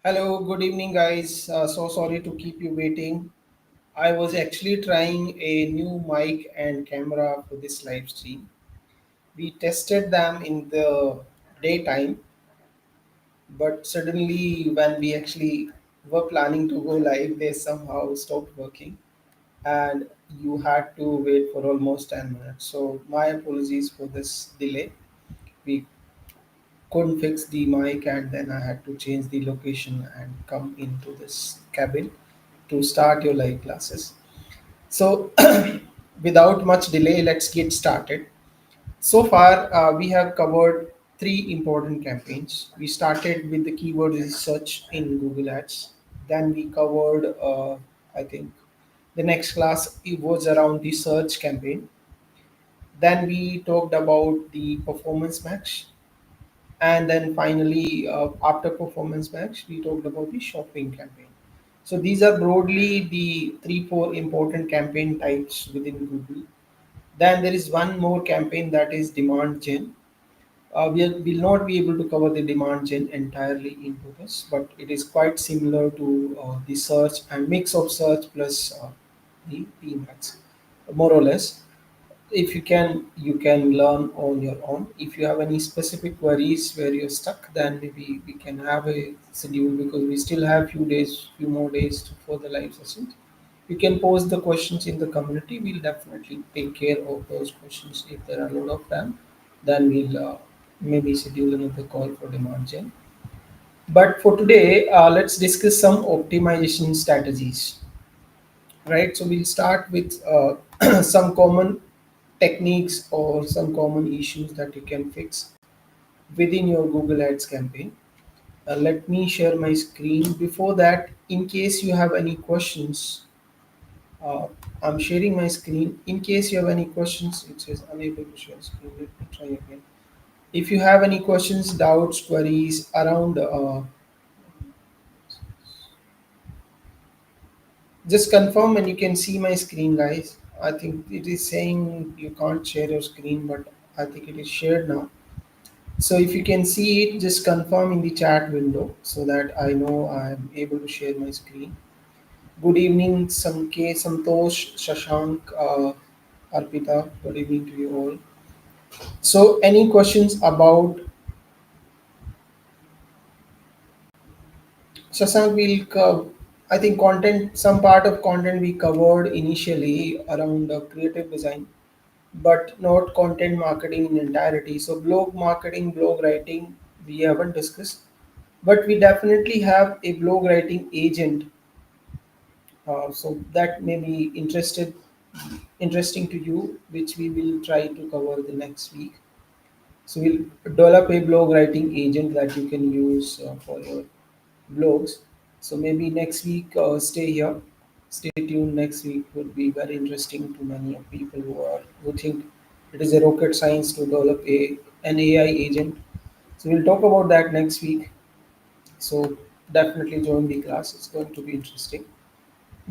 Hello, good evening, guys. So sorry to keep you waiting. I was actually trying a new mic and camera for this live stream. We tested them in the daytime, but suddenly, when we actually were planning to go live, they somehow stopped working, and you had to wait for almost 10 minutes. So, my apologies for this delay. We couldn't fix the mic, and then I had to change the location and come into this cabin to start your live classes. So, without much delay, let's get started. So far, we have covered three important campaigns. We started with the keyword research in Google Ads. Then we covered, I think, the next class it was around the search campaign. Then we talked about the performance match, and then finally, after performance match, we talked about the shopping campaign. So these are broadly the three, four important campaign types within Google. Then there is one more campaign that is demand gen. Will not be able to cover the demand gen entirely into this, but it is quite similar to the search and mix of search plus the PMAX, more or less. If you can learn on your own. If you have any specific queries where you're stuck, then maybe we can have a schedule, because we still have few more days for the live sessions. You can post the questions in the community. We'll definitely take care of those questions. If there are a lot of them, then we'll maybe schedule another call for demand gen. But for today, let's discuss some optimization strategies. Right, so we'll start with some common techniques or some common issues that you can fix within your Google Ads campaign. Let me share my screen. Before that, in case you have any questions, uh, I'm sharing my screen. In case you have any questions, it says unable to share screen. Let me try again. If you have any questions, doubts, queries around, just confirm and you can see my screen, guys. I think it is saying you can't share your screen, but I think it is shared now. So if you can see it, just confirm in the chat window so that I know I'm able to share my screen. Good evening, Samke, Santosh, Shashank, Arpita. Good evening to you all. So any questions about Shashank? I think content, some part of content we covered initially around creative design, but not content marketing in entirety. So blog marketing, blog writing, we haven't discussed, but we definitely have a blog writing agent. So that may be interesting to you, which we will try to cover the next week. So we'll develop a blog writing agent that you can use for your blogs. So maybe next week, stay here, stay tuned. Next week would be very interesting to many of people who think it is a rocket science to develop an AI agent. So we'll talk about that next week. So definitely join the class. It's going to be interesting.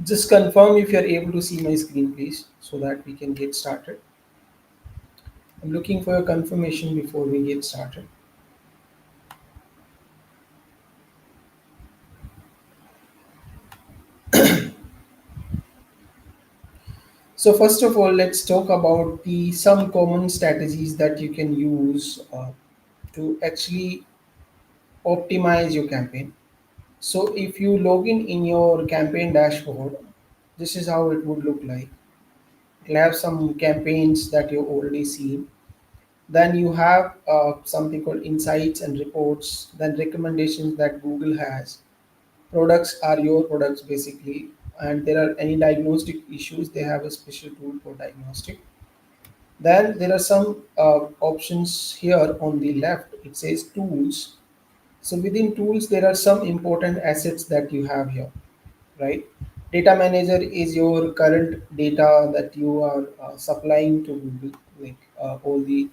Just confirm if you're able to see my screen, please, so that we can get started. I'm looking for your confirmation before we get started. So first of all, let's talk about the some common strategies that you can use to actually optimize your campaign. So if you log in your campaign dashboard, this is how it would look like. You'll have some campaigns that you've already seen. Then you have something called insights and reports, then recommendations that Google has. Products are your products basically, and there are any diagnostic issues, they have a special tool for diagnostic. Then there are some options here on the left. It says tools. So within tools, there are some important assets that you have here, right? Data manager is your current data that you are supplying to Google, like all the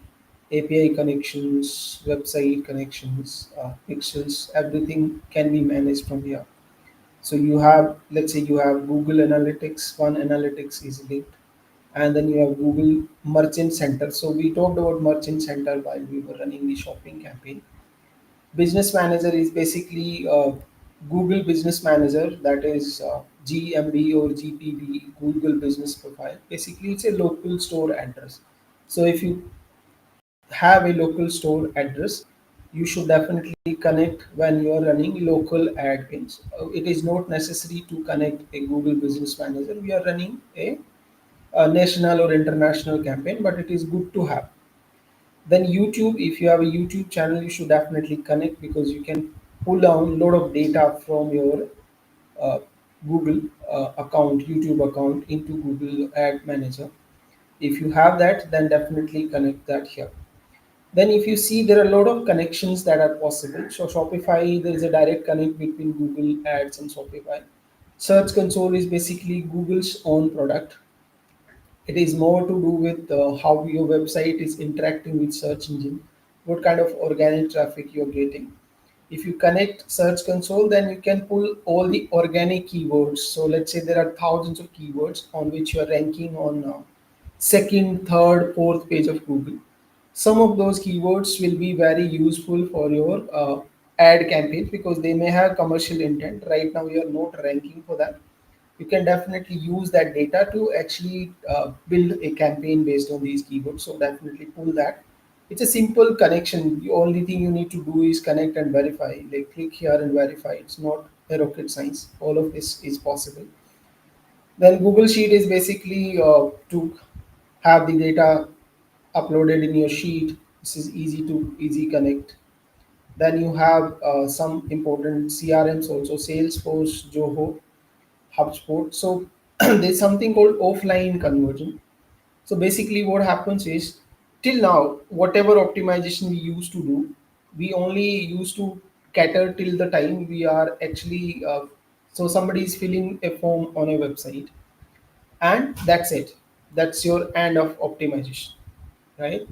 API connections, website connections, pixels, everything can be managed from here. So you have, let's say you have Google Analytics, one Analytics is linked, and then you have Google Merchant Center. So we talked about Merchant Center while we were running the shopping campaign. Business Manager is basically Google Business Manager, that is GMB or GPB, Google Business Profile. Basically, it's a local store address. So if you have a local store address, you should definitely connect when you are running local ad pins. It is not necessary to connect a Google Business Manager. We are running a national or international campaign, but it is good to have. Then YouTube, if you have a YouTube channel, you should definitely connect because you can pull down a lot of data from your uh, Google account, YouTube account into Google Ad Manager. If you have that, then definitely connect that here. Then if you see, there are a lot of connections that are possible. So Shopify, there is a direct connect between Google Ads and Shopify. Search Console is basically Google's own product. It is more to do with how your website is interacting with search engine, what kind of organic traffic you're getting. If you connect Search Console, then you can pull all the organic keywords. So let's say there are thousands of keywords on which you are ranking on second, third, fourth page of Google. Some of those keywords will be very useful for your ad campaigns because they may have commercial intent. Right now, you are not ranking for that. You can definitely use that data to actually build a campaign based on these keywords. So definitely pull that. It's a simple connection. The only thing you need to do is connect and verify. Like click here and verify. It's not a rocket science. All of this is possible. Then Google Sheet is basically to have the data uploaded in your sheet. This is easy connect. Then you have some important CRMs also: Salesforce, Zoho, HubSpot. So there's something called offline conversion. So basically, what happens is, till now, whatever optimization we used to do, we only used to cater till the time we are actually. So somebody is filling a form on a website, and that's it. That's your end of optimization, right?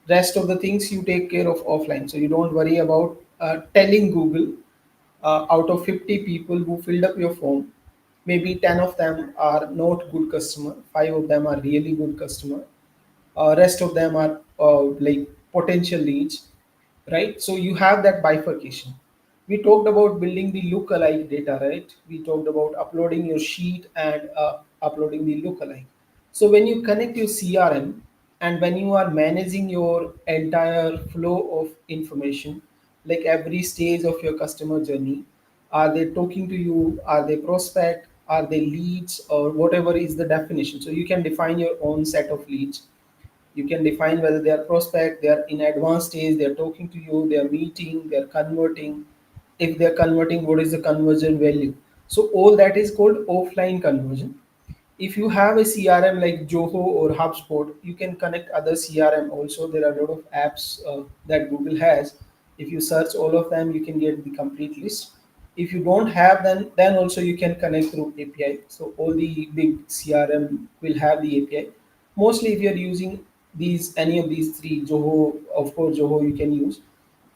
Rest of the things you take care of offline, so you don't worry about telling Google out of 50 people who filled up your form, maybe 10 of them are not good customer, 5 of them are really good customer, rest of them are like potential leads, right? So you have that bifurcation. We talked about building the lookalike data, right? We talked about uploading your sheet and uploading the lookalike. So when you connect your CRM and when you are managing your entire flow of information, like every stage of your customer journey, are they talking to you? Are they prospect? Are they leads? Or whatever is the definition. So you can define your own set of leads. You can define whether they are prospect, they are in advanced stage, they are talking to you, they are meeting, they are converting. If they are converting, what is the conversion value? So all that is called offline conversion. If you have a CRM like Zoho or HubSpot, you can connect other CRM also. There are a lot of apps that Google has. If you search all of them, you can get the complete list. If you don't have, then also you can connect through API. So all the big CRM will have the API. Mostly, if you are using these any of these three, Zoho, of course, Zoho you can use.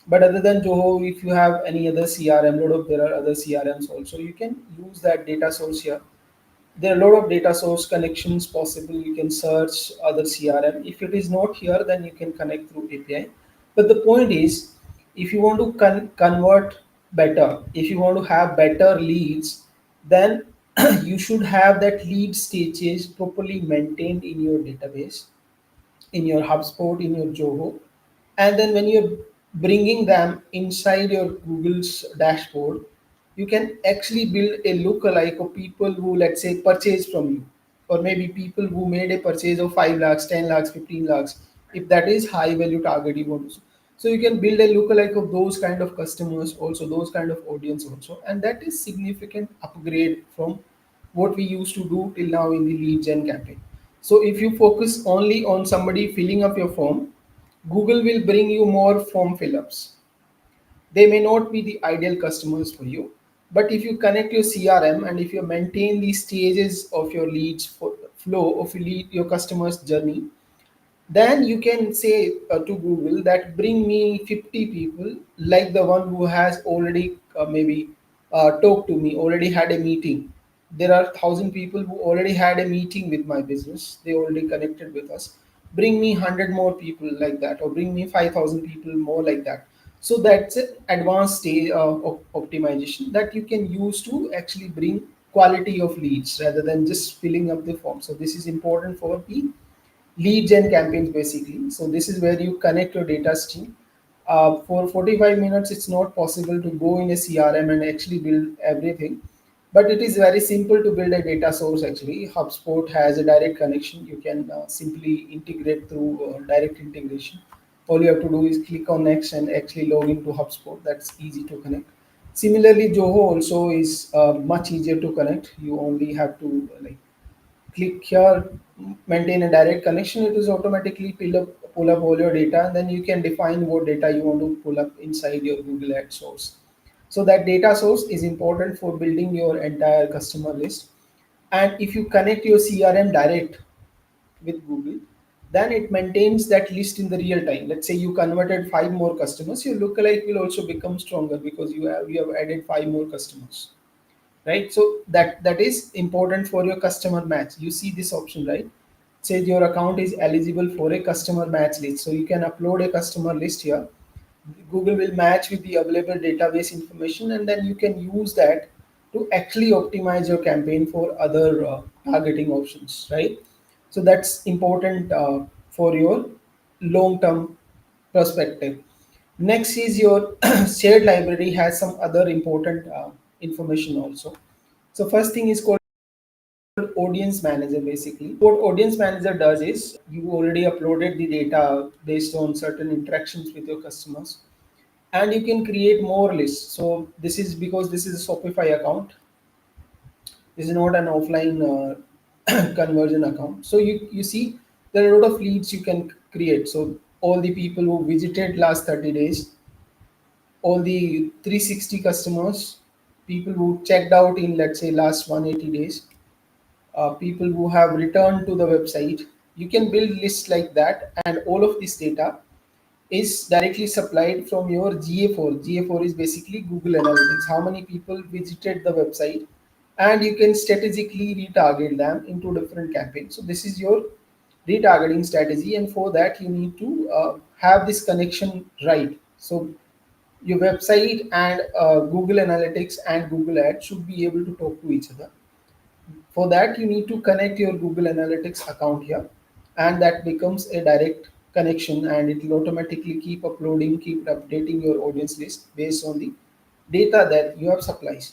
But other than Zoho, if you have any other CRM, lot of there are other CRMs also. You can use that data source here. There are a lot of data source connections possible. You can search other CRM. If it is not here, then you can connect through API. But the point is, if you want to convert better, if you want to have better leads, then you should have that lead stages properly maintained in your database, in your HubSpot, in your Zoho, and then when you're bringing them inside your Google's dashboard, you can actually build a lookalike of people who, let's say, purchase from you, or maybe people who made a purchase of 5 lakhs, 10 lakhs, 15 lakhs, if that is high value target you want to. So you can build a lookalike of those kind of customers, also those kind of audience also, and that is significant upgrade from what we used to do till now in the lead gen campaign. So if you focus only on somebody filling up your form, Google will bring you more form fill ups. They may not be the ideal customers for you, but if you connect your CRM and if you maintain the stages of your leads flow of your customers journey, then you can say to Google that bring me 50 people like the one who has already maybe talked to me, already had a meeting. There are 1,000 people who already had a meeting with my business. They already connected with us. Bring me 100 more people like that, or bring me 5,000 people more like that. So that's an advanced stage of optimization that you can use to actually bring quality of leads rather than just filling up the form. So this is important for the lead gen campaigns basically. So this is where you connect your data stream. For 45 minutes, it's not possible to go in a CRM and actually build everything, but it is very simple to build a data source. Actually, HubSpot has a direct connection. You can simply integrate through direct integration. All you have to do is click on next and actually log into HubSpot. That's easy to connect. Similarly, Zoho also is much easier to connect. You only have to click here, maintain a direct connection. It is automatically pull up all your data, and then you can define what data you want to pull up inside your Google Ad source. So that data source is important for building your entire customer list. And if you connect your CRM direct with Google, then it maintains that list in the real time. Let's say you converted five more customers, your lookalike will also become stronger because you have added five more customers, right? So that is important for your customer match. You see this option, right? Says your account is eligible for a customer match list, so you can upload a customer list here. Google will match with the available database information, and then you can use that to actually optimize your campaign for other targeting options, right? So that's important for your long term perspective. Next is your shared library has some other important information also. So first thing is called audience manager. Basically what audience manager does is you already uploaded the data based on certain interactions with your customers, and you can create more lists. So this is because this is a Shopify account. This is not an offline conversion account. So you see there are a lot of leads you can create. So all the people who visited last 30 days, all the 360 customers, people who checked out in let's say last 180 days, people who have returned to the website. You can build lists like that, and all of this data is directly supplied from your GA4. GA4 is basically Google Analytics. How many people visited the website, and you can strategically retarget them into different campaigns. So this is your retargeting strategy, and for that you need to have this connection right. So your website and Google Analytics and Google Ads should be able to talk to each other. For that, you need to connect your Google Analytics account here, and that becomes a direct connection, and it will automatically keep uploading, keep updating your audience list based on the data that you have supplied.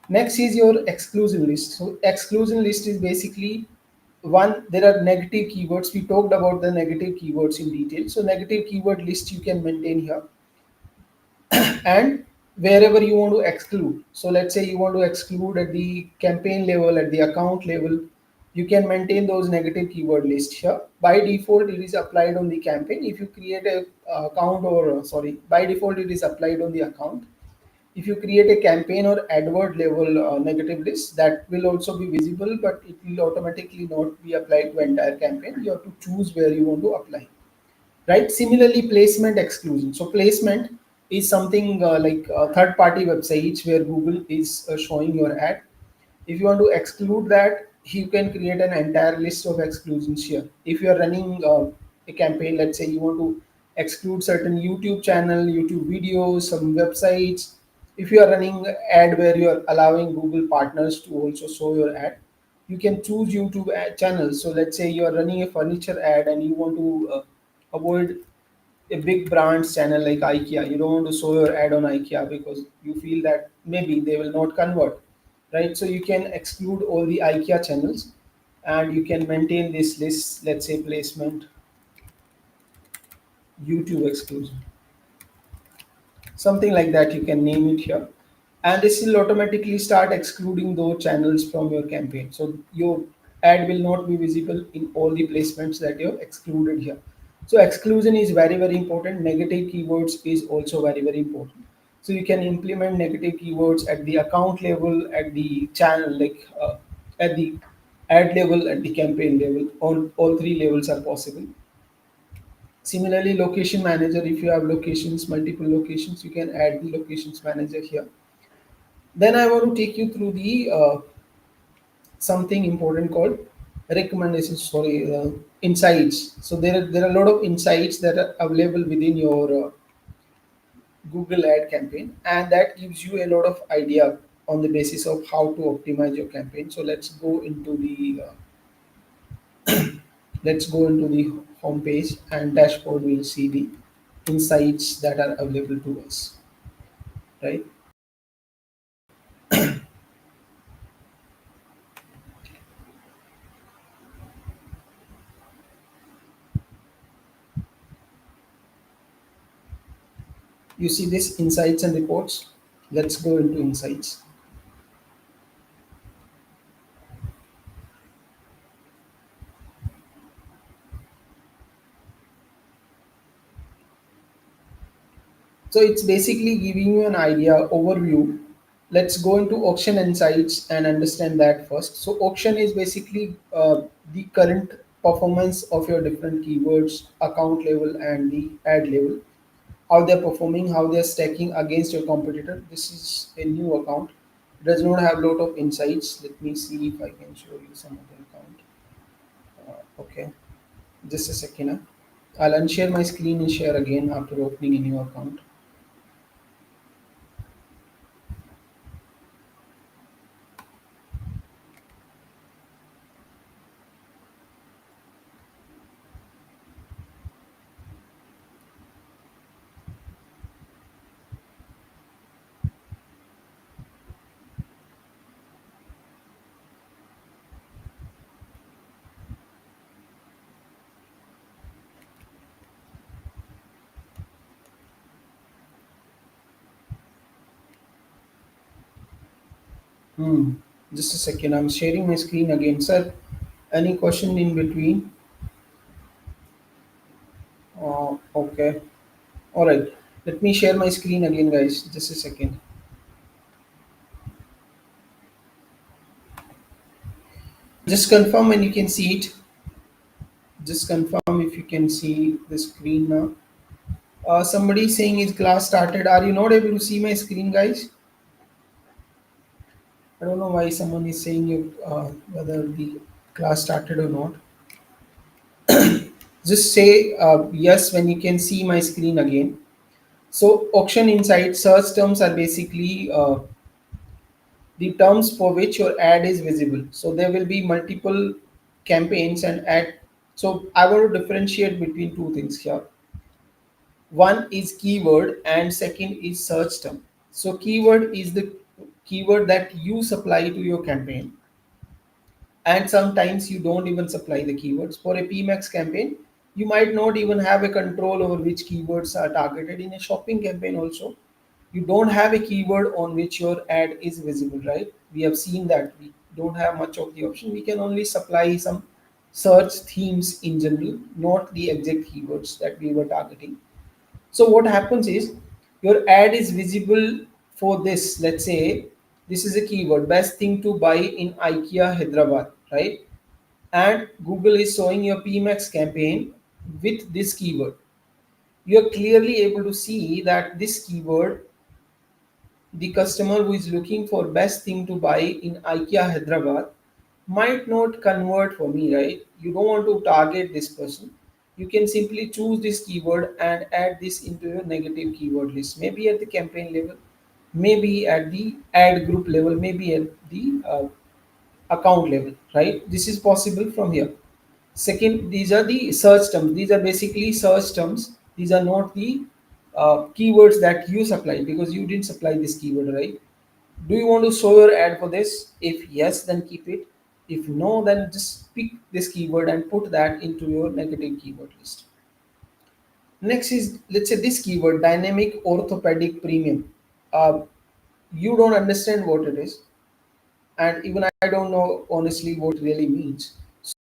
Next is your exclusion list. So exclusion list is basically one, there are negative keywords. We talked about the negative keywords in detail. So negative keyword list you can maintain here, and wherever you want to exclude. So let's say you want to exclude at the campaign level, at the account level, you can maintain those negative keyword list here. By default it is applied on the campaign. If you create a account, or sorry, by default it is applied on the account. If you create a campaign or advert level negative list, that will also be visible, but it will automatically not be applied to entire campaign. You have to choose where you want to apply, right? Similarly, placement exclusion. So placement is something like third party websites where Google is showing your ad. If you want to exclude that, you can create an entire list of exclusions here. If you are running a campaign, let's say you want to exclude certain YouTube channel, YouTube videos, some websites. If you are running ad where you are allowing Google partners to also show your ad, you can choose YouTube ad channels. So let's say you are running a furniture ad and you want to avoid a big brand's channel like IKEA. You don't want to show your ad on IKEA because you feel that maybe they will not convert, right? So you can exclude all the IKEA channels, and you can maintain this list. Let's say placement YouTube exclusion, something like that. You can name it here, and this will automatically start excluding those channels from your campaign. So your ad will not be visible in all the placements that you have excluded here. So exclusion is very very important. Negative keywords is also very very important. So you can implement negative keywords at the account level, at the channel, at the ad level, at the campaign level. All three levels are possible. Similarly, location manager, if you have locations, multiple locations, you can add the locations manager here. Then I want to take you through the something important called recommendations, sorry, insights. So there are a lot of insights that are available within your Google ad campaign, and that gives you a lot of idea on the basis of how to optimize your campaign. So let's go into the home page and dashboard. We'll see the insights that are available to us, right? You see this insights and reports. Let's go into insights. So it's basically giving you an idea, overview. Let's go into auction insights and understand that first. So auction is basically the current performance of your different keywords, account level and the ad level, how they're performing, how they're stacking against your competitor. This is a new account. It does not have a lot of insights. Let me see if I can show you some other account. Okay, just a second. I'll unshare my screen and share again after opening a new account. Hmm. Just a second. I'm sharing my screen again, sir. Any question in between? Okay. All right. Let me share my screen again, guys. Just a second. Just confirm when you can see it. Just confirm if you can see the screen now. Somebody saying his class started. Are you not able to see my screen, guys? I don't know why someone is saying you whether the class started or not. Just say yes when you can see my screen again. So auction insight search terms are basically the terms for which your ad is visible. So there will be multiple campaigns and ad. So I want to differentiate between two things here. One is keyword and second is search term. So keyword is the keyword that you supply to your campaign, and sometimes you don't even supply the keywords. For a PMAX campaign, you might not even have a control over which keywords are targeted. In a shopping campaign also, you don't have a keyword on which your ad is visible, right? We have seen that we don't have much of the option. We can only supply some search themes in general, not the exact keywords that we were targeting. So what happens is your ad is visible for this. Let's say this is a keyword, best thing to buy in IKEA Hyderabad, right? And Google is showing your PMAX campaign with this keyword. You're clearly able to see that this keyword, the customer who is looking for best thing to buy in IKEA Hyderabad, might not convert for me, right? You don't want to target this person. You can simply choose this keyword and add this into your negative keyword list. Maybe at the campaign level, maybe at the ad group level, maybe at the account level, right? This is possible from here. Second, these are the search terms. These are basically search terms. These are not the keywords that you supply because you didn't supply this keyword, right? Do you want to show your ad for this? If yes, then keep it. If no, then just pick this keyword and put that into your negative keyword list. Next is, let's say, this keyword, dynamic orthopedic premium. Uh, you don't understand what it is, and even I don't know honestly what it really means.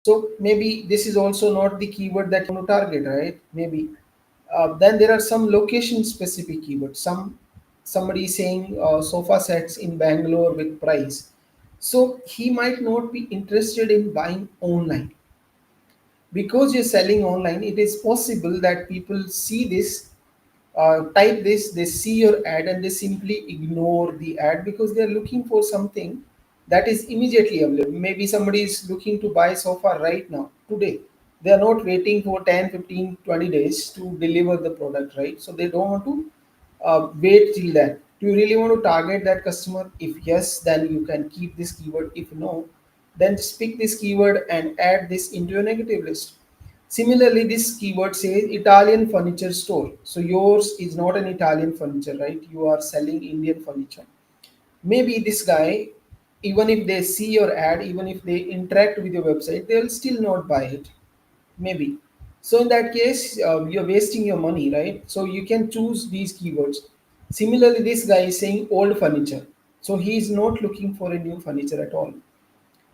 So maybe this is also not the keyword that you want to target, right? Maybe then there are some location specific keywords. Somebody is saying sofa sets in Bangalore with price, so he might not be interested in buying online because you're selling online. It is possible that people see this, type this, they see your ad and they simply ignore the ad because they're looking for something that is immediately available. Maybe somebody is looking to buy sofa right now, today. They are not waiting for 10, 15, 20 days to deliver the product, right? So they don't want to wait till then. Do you really want to target that customer? If yes, then you can keep this keyword. If no, then just pick this keyword and add this into your negative list. Similarly, this keyword says Italian furniture store. So yours is not an Italian furniture, right? You are selling Indian furniture. Maybe this guy, even if they see your ad, even if they interact with your website, they'll still not buy it. Maybe. So in that case, you're wasting your money, right? So you can choose these keywords. Similarly, this guy is saying old furniture. So he is not looking for a new furniture at all.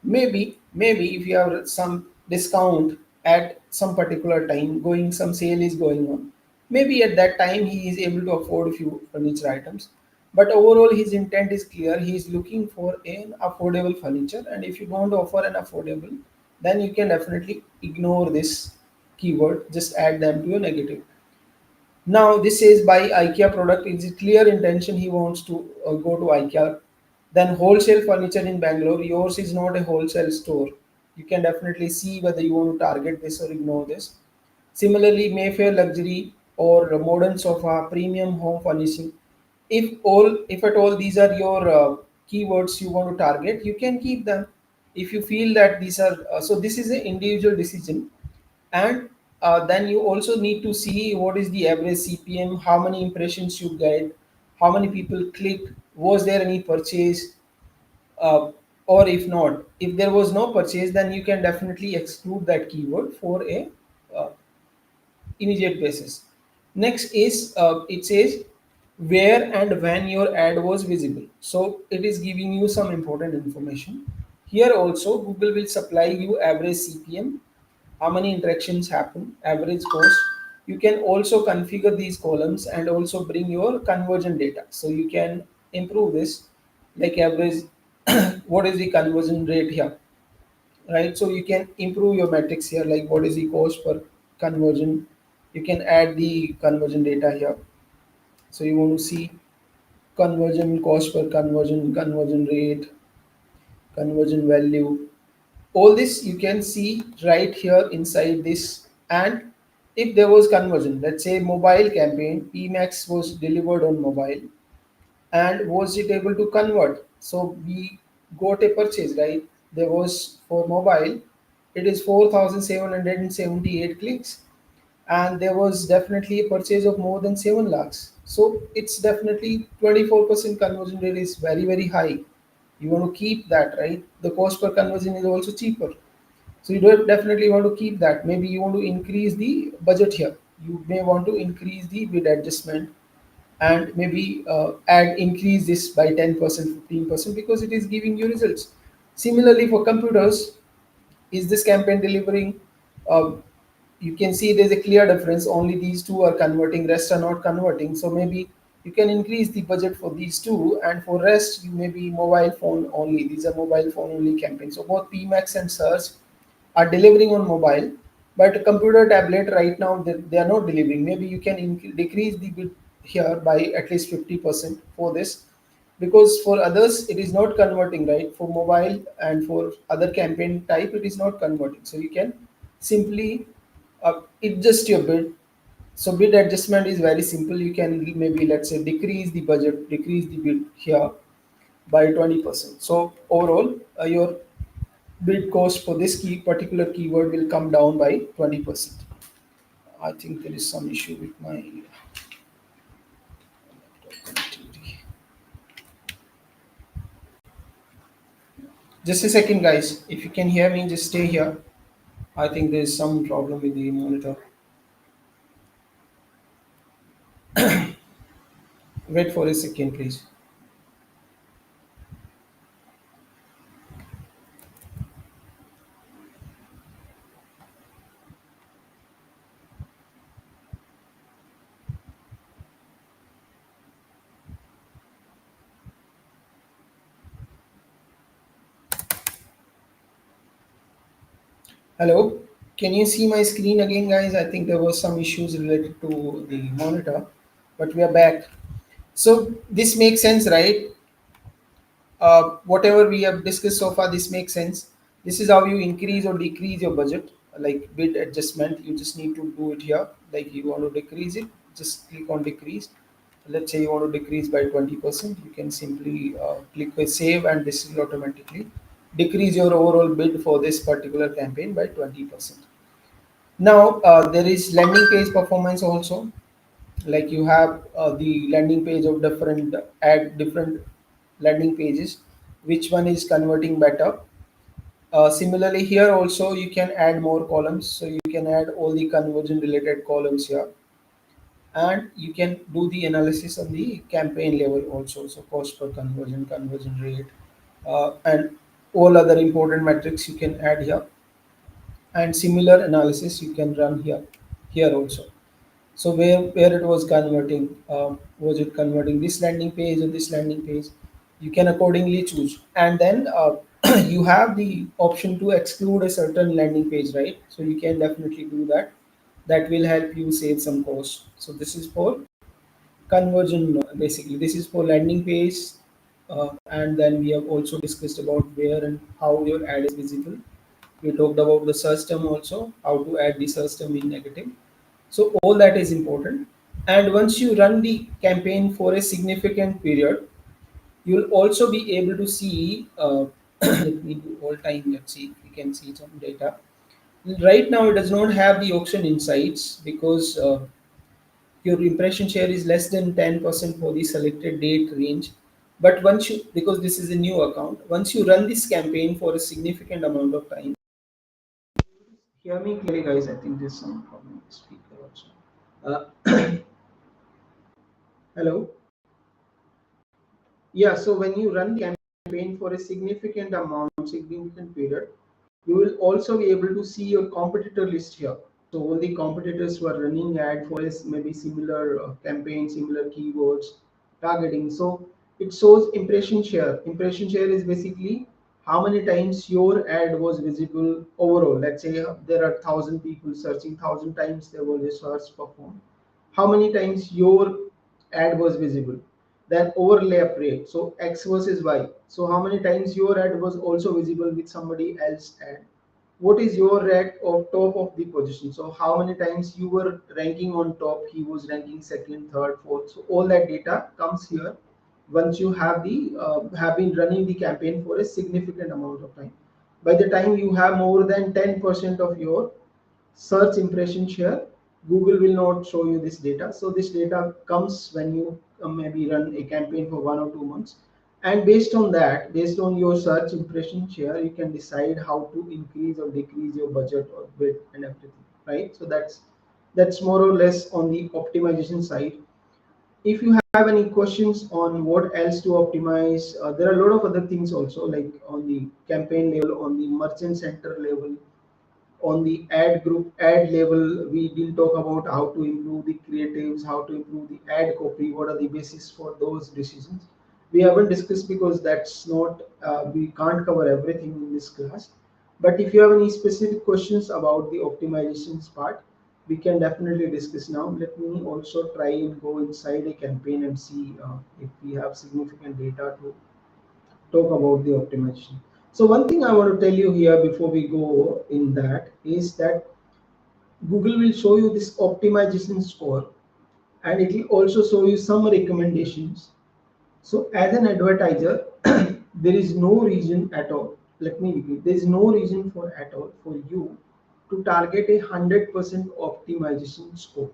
Maybe if you have some discount at some particular time, going some sale is going on, maybe at that time he is able to afford a few furniture items. But overall, his intent is clear. He is looking for an affordable furniture, and if you don't offer an affordable, then you can definitely ignore this keyword. Just add them to a negative. Now this says buy IKEA product. Is it clear intention he wants to go to IKEA? Then wholesale furniture in Bangalore. Yours is not a wholesale store. You can definitely see whether you want to target this or ignore this. Similarly, Mayfair luxury or modern sofa, premium home furnishing. If at all these are your keywords you want to target, you can keep them. If you feel that these are so, this is an individual decision. And then you also need to see what is the average CPM, how many impressions you get, how many people clicked, was there any purchase, uh, or if not, if there was no purchase, then you can definitely exclude that keyword for a uh, immediate basis. Next is it says where and when your ad was visible. So it is giving you some important information. Here also Google will supply you average CPM, how many interactions happen, average cost. You can also configure these columns and also bring your conversion data. So you can improve this, like average, what is the conversion rate here, right? So you can improve your metrics here, like what is the cost per conversion. You can add the conversion data here. So you want to see conversion cost per conversion, conversion rate, conversion value. All this you can see right here inside this. And if there was conversion, let's say mobile campaign, Emacs was delivered on mobile, and was it able to convert? So we got a purchase, right? There was for mobile, it is 4,778 clicks, and there was definitely a purchase of more than 7 lakhs. So it's definitely 24% conversion rate is very, very high. You want to keep that, right? The cost per conversion is also cheaper. So you don't definitely want to keep that. Maybe you want to increase the budget here. You may want to increase the bid adjustment, and maybe add increase this by 10%, 15%, because it is giving you results. Similarly for computers, is this campaign delivering? uh, you can see there's a clear difference. Only these two are converting, rest are not converting. So maybe you can increase the budget for these two, and for rest you maybe mobile phone only. These are mobile phone only campaigns. So both PMAX and search are delivering on mobile, but computer tablet right now they are not delivering. Maybe you can decrease the bid here by at least 50% for this, because for others it is not converting, right? For mobile and for other campaign type it is not converting. So you can simply adjust your bid. So bid adjustment is very simple. You can maybe, let's say, decrease the budget, decrease the bid here by 20%. So overall, your bid cost for this particular keyword will come down by 20%. I think there is some issue with my connectivity. Just a second, guys. If you can hear me, just stay here. I think there is some problem with the monitor. Wait for a second, please. Hello. Can you see my screen again, guys? I think there was some issues related to the monitor, but we are back. So this makes sense, right? Whatever we have discussed so far, this makes sense. This is how you increase or decrease your budget, like bid adjustment. You just need to do it here. Like you want to decrease it, just click on decrease. let's say you want to decrease by 20%, you can simply click a save, and this will automatically decrease your overall bid for this particular campaign by 20%. Now there is landing page performance also. Like you have the landing page of different add different landing pages, which one is converting better. Similarly, here also you can add more columns, so you can add all the conversion related columns here, and you can do the analysis on the campaign level also. So cost per conversion, conversion rate, and all other important metrics you can add here, and similar analysis you can run here also. So where it was converting, was it converting this landing page or this landing page? You can accordingly choose, and then you have the option to exclude a certain landing page, right? So you can definitely do that. That will help you save some cost. So this is for conversion, basically. This is for landing page, and then we have also discussed about where and how your ad is visible. We talked about the search term also, how to add the search term in negative. So all that is important. And once you run the campaign for a significant period, you'll also be able to see. Let me do all time. Let's see if we can see some data. Right now, it does not have the auction insights because your impression share is less than 10% for the selected date range. But once you, because this is a new account, once you run this campaign for a significant amount of time, hear me clearly, guys. I think there's some problem with the speaker also. Hello. Yeah, so when you run the campaign for a significant amount, significant period, you will also be able to see your competitor list here. So all the competitors who are running ad for is maybe similar campaign, similar keywords, targeting. So it shows impression share. Impression share is basically how many times your ad was visible overall. Let's say there are 1,000 people searching, 1,000 times there was a search performed. How many times your ad was visible? Then overlap rate. So X versus Y. So how many times your ad was also visible with somebody else ad? What is your rank of top of the position? So how many times you were ranking on top, he was ranking second, third, fourth. So all that data comes here once you have the have been running the campaign for a significant amount of time. By the time you have more than 10% of your search impression share, Google will not show you this data. So this data comes when you maybe run a campaign for 1 or 2 months, and based on that, based on your search impression share, you can decide how to increase or decrease your budget or bid and everything, right? So that's more or less on the optimization side. If you have any questions on what else to optimize, there are a lot of other things also, like on the campaign level, on the merchant center level, on the ad group ad level. We didn't talk about how to improve the creatives, how to improve the ad copy, what are the basis for those decisions. We haven't discussed because that's not we can't cover everything in this class. But if you have any specific questions about the optimizations part, we can definitely discuss now. Let me also try and go inside a campaign and see if we have significant data to talk about the optimization. So one thing I want to tell you here before we go in that is that Google will show you this optimization score, and it will also show you some recommendations. So as an advertiser, there is no reason at all. Let me repeat, there is no reason for at all for you to target 100% optimization score.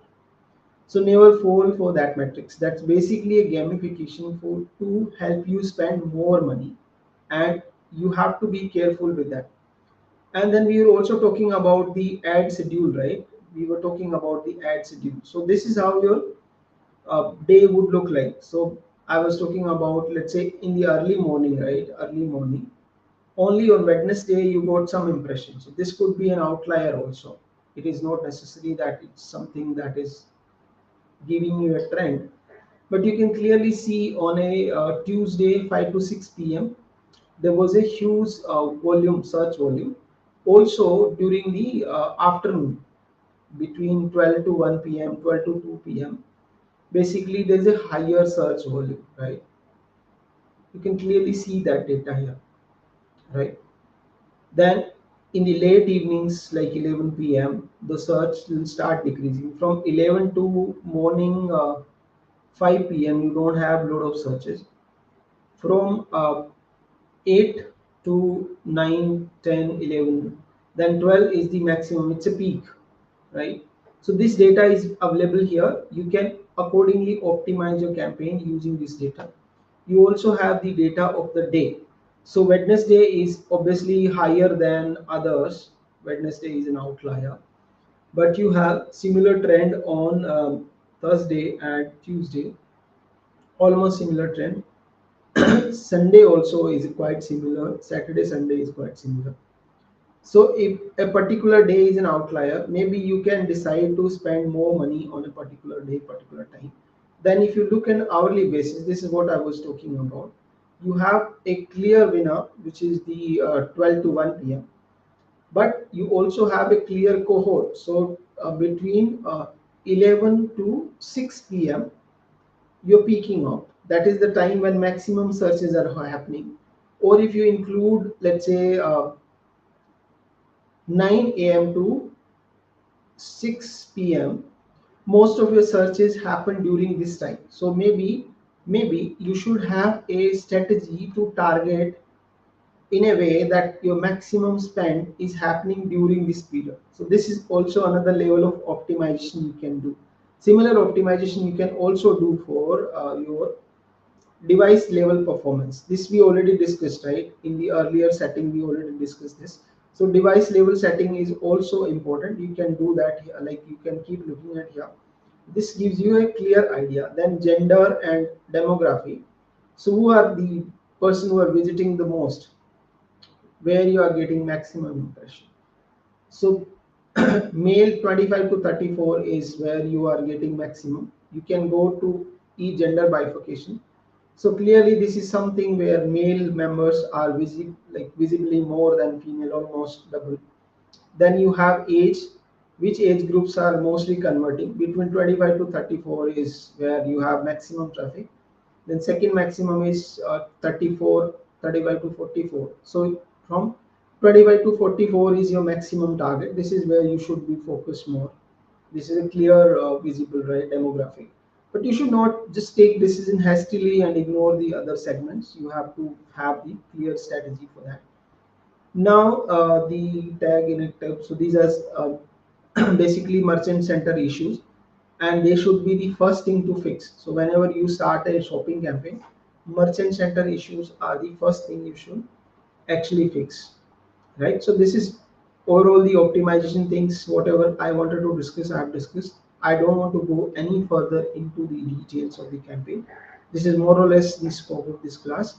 So never fall for that metrics. That's basically a gamification for to help you spend more money, and you have to be careful with that. And then we were also talking about the ad schedule, right? We were talking about the ad schedule. So this is how your day would look like. So I was talking about, let's say, in the early morning, right? Early morning. Only on Wednesday you got some impressions. So this could be an outlier also. It is not necessary that it's something that is giving you a trend. But you can clearly see on a Tuesday 5 to 6 p.m. there was a huge volume, search volume. Also during the afternoon between 12 to 1 p.m., 12 to 2 p.m. basically there's a higher search volume, right? You can clearly see that data here, right? Then in the late evenings, like 11 p.m., the search will start decreasing from 11 to morning 5 p.m. you don't have lot of searches. From 8 to 9, 10, 11, then 12 is the maximum, it's a peak, right? So this data is available here. You can accordingly optimize your campaign using this data. You also have the data of the day. So Wednesday is obviously higher than others. Wednesday is an outlier, but you have similar trend on Thursday and Tuesday, almost similar trend. Sunday also is quite similar. Saturday, Sunday is quite similar. So if a particular day is an outlier, maybe you can decide to spend more money on a particular day, particular time. Then if you look an hourly basis, this is what I was talking about. You have a clear winner, which is the 12 to 1 p.m. But you also have a clear cohort. So between 11 to 6 p.m., you're peaking out. That is the time when maximum searches are happening. Or if you include, let's say, 9 a.m. to 6 p.m., most of your searches happen during this time. So maybe you should have a strategy to target in a way that your maximum spend is happening during this period. So this is also another level of optimization you can do. Similar optimization you can also do for your device level performance. This we already discussed, right? In the earlier setting we already discussed this. So device level setting is also important. You can do that here, like you can keep looking at here. This gives you a clear idea. Then gender and demography. So who are the person who are visiting the most, where you are getting maximum impression. So male 25 to 34 is where you are getting maximum. You can go to e-gender bifurcation. So clearly this is something where male members are visibly more than female, almost double. Then you have age, which age groups are mostly converting. Between 25 to 34 is where you have maximum traffic. Then second maximum is 34, 35 to 44. So from 25 to 44 is your maximum target. This is where you should be focused more. This is a clear, visible, right, demographic. But you should not just take decision hastily and ignore the other segments. You have to have the clear strategy for that. Now the tag in it. So these are basically merchant center issues, and they should be the first thing to fix. So whenever you start a shopping campaign, merchant center issues are the first thing you should actually fix, right? So this is overall the optimization things. Whatever I wanted to discuss, I have discussed. I don't want to go any further into the details of the campaign. This is more or less the scope of this class.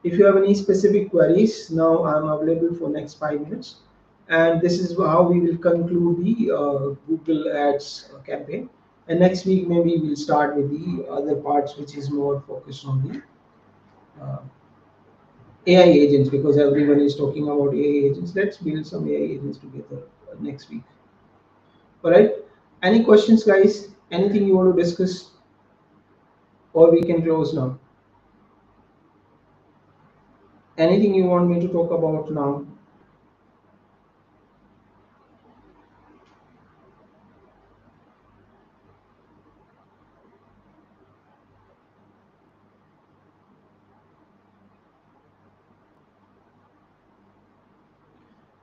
If you have any specific queries, now I'm available for next 5 minutes. And this is how we will conclude the Google Ads campaign. And next week, maybe we'll start with the other parts, which is more focused on the AI agents, because everyone is talking about AI agents. Let's build some AI agents together next week. All right. Any questions, guys? Anything you want to discuss, or we can close now? Anything you want me to talk about now?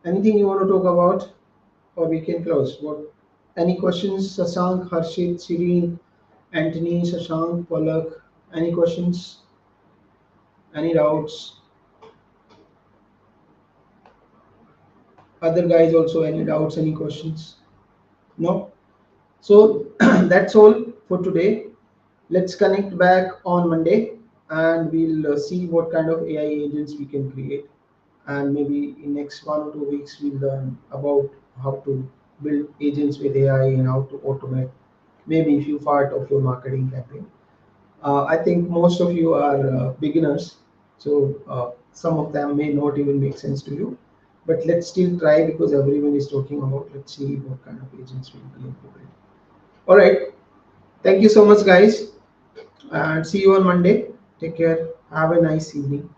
Anything you want to talk about, or we can close? What? Any questions, Sasank, Harshit, Shireen, Anthony, Shashank, Palak? Any questions? Any doubts? Other guys also, any doubts, any questions? No? So that's all for today. Let's connect back on Monday, and we'll see what kind of AI agents we can create. And maybe in next 1 or 2 weeks, we'll learn about how to build agents with AI and how to automate maybe a few part of your marketing campaign. I think most of you are beginners, so some of them may not even make sense to you. But let's still try, because everyone is talking about. Let's see what kind of agents will be implemented. All right. Thank you so much, guys, and see you on Monday. Take care. Have a nice evening.